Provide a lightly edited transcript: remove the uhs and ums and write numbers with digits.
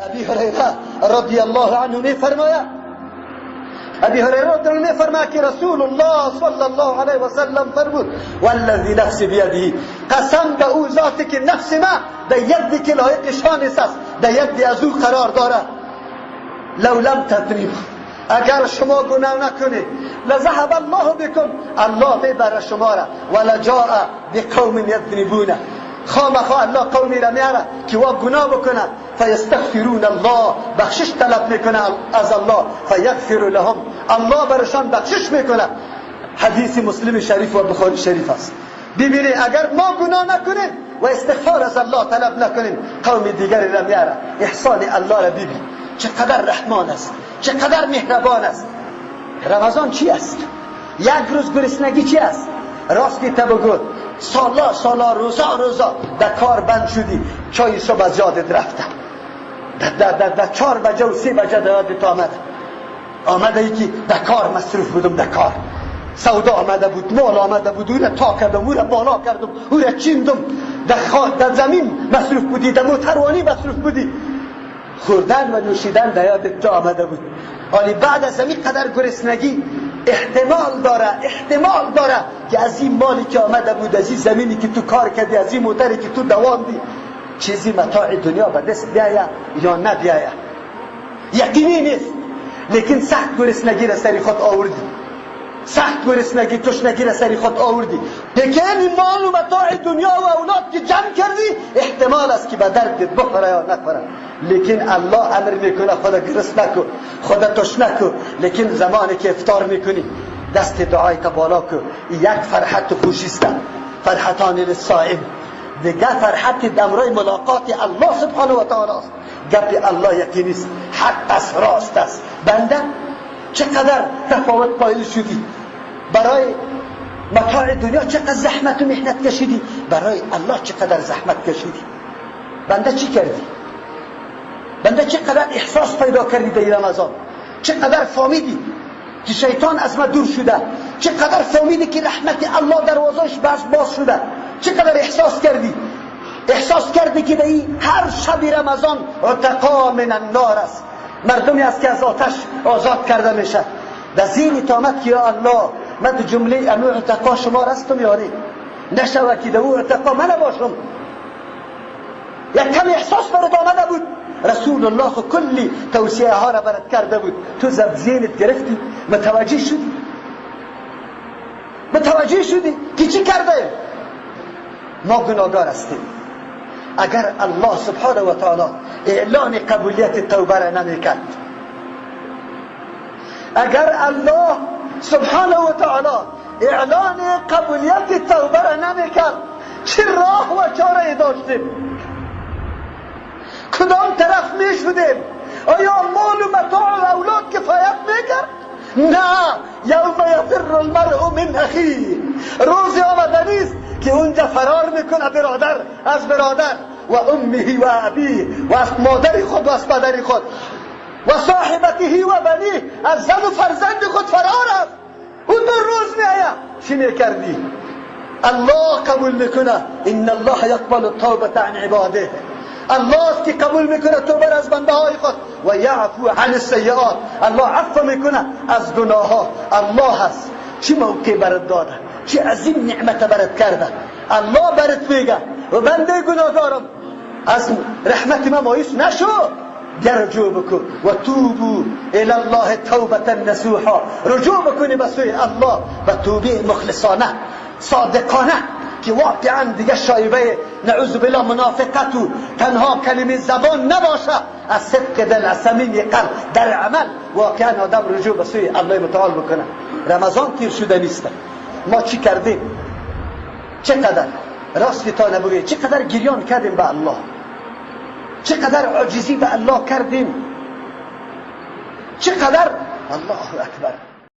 ابی هریره رضی الله عنه میفرماید، ابی هریره رضی الله میفرماید که رسول الله صلی الله علیه و سلم فرمود والذی نفسی بیده، قسم به او ذاتی که نفس ما در یدی که لایق شانش است، در یدی از او قرار دارد، لو لم تذنبوا، اگر شما گناه نکنید، لذهب الله بكم، الله میبره شما را، ولجاء بقوم یذنبون، خامخا الله قومی را میاره که وا گناه بکنه، فیستغفرون الله، بخشش طلب میکنه از الله، فیغفر لهم، الله برشان بخشش میکنه. حدیث مسلم شریف و بخاری شریف است. ببینید اگر ما گناه نکنیم و استغفار از الله طلب نکنیم، قوم دیگری را میاره. احسان الله را ببین چقدر رحمان است، چقدر مهربان است. رمضان چی است؟ یک روز گرسنگی چی است؟ راستی بگو سالا روزا در کار بند شدی، چای صبح از یادت رفته، در 4 بجه و 3 بجه در یادت آمده ای که در کار مصروف بودم، در کار سودا آمده بود، مال آمده بود، او را تا کردم، او را بالا کردم، او را چیندم، در زمین مصروف بودی، در موتروانی مصروف بودی، خوردن و نوشیدن در یادت جا آمده بود. ولی بعد از همین قدر گرسنگی احتمال داره که از این مالی که آمده بود، از این زمینی که تو کار کردی، از این موتری که تو دواندی، چیزی متاع دنیا به دست بیایه یا نبیایه، یقینی نیست. لیکن سخت گرسنگی را سری خود آوردی، سخت گرسنگی تشنگی را سری خود آوردی، لیکن این مال و متاع دنیا و اولاد که جمع کردی، احتمال است که به دردت بخوره یا نخوره. لیکن الله امر میکنه خدا گرسنه نکو، خدا تشنه نکو، لیکن زمانی که افطار میکنی دست دعای تا بالا کو. یک فرحت خوشی است، فرحتان للصائم. دیگه فرحت دمرای ملاقات الله سبحانه و تعالی است. گپ الله یقینی است، حق است، راست است. بنده چقدر تفاوت قائل شدی، برای متاع دنیا چقدر زحمت و محنت کشیدی، برای الله چقدر زحمت کشیدی. بنده چی کردی؟ بنده چقدر احساس پیدا کردی در رمضان؟ چقدر فهمیدی که شیطان از ما دور شده؟ چقدر فهمیدی که رحمت الله دروازه‌اش باز شده؟ چقدر احساس کردی؟ احساس کردی که در هر شب رمضان عتقا من النار است، مردمی است که از آتش آزاد کرده میشه. در ذهنت آمد که یا الله من در جمله انو عتقا شما رستم یاری، نشوه که در او عتقا من باشم. یک کم احساس برات آمده بود، رسول الله کلی توصیه ها را برات کرده بود، تو زب ذهنت گرفتی، متوجه شدی که چی کرده؟ ما گناهگار هستیم. اگر الله سبحانه و تعالی اعلان قبولیت توبه را نمیکرد، اگر الله سبحانه و تعالی اعلان قبولیت توبه را نمیکرد، چه راه و چاره داشتیم؟ کدام طرف میشدیم؟ آیا مال و متاع و اولاد کفایت میکرد؟ نه. یوم یفر المرء من اخیه، روزی آمده نیست که اونجا فرار میکنه برادر از برادر، و امه و ابیه، و از مادر خود و از پدر خود، و صاحبته و بنیه، از زن و فرزند خود فرار است. اون دو روز میآید چی میکردی؟ الله قبول میکنه، ان الله یقبل التوبه عن عباده، الله است که قبول میکنه توبه از بنده های خود، و یعفو عن السیئات، الله عفو میکنه از گناه ها. الله هست چه موقع برات داده، چه عظیم نعمت برات کرده. الله برات میگه و بنده گناهگارم از رحمت ما مایوس نشو، رجوع بکن و توبو الی الله توبه نصوحا، رجوع بکنی به سوی الله و توبه مخلصانه صادقانه، که واقعا دیگه شایبه نعوذ بالله منافقت و تنها کلمه زبان نباشه، از صدق دل، از صمیم قلب، در عمل واقعا آدم رجوع به سوی الله متعال بکنه. رمضان تیر شده نیست، ما چی کردیم؟ چقدر راستی تا نبگه چقدر گریان کردیم به الله، چقدر عاجزی به الله کردیم، چقدر. الله اکبر.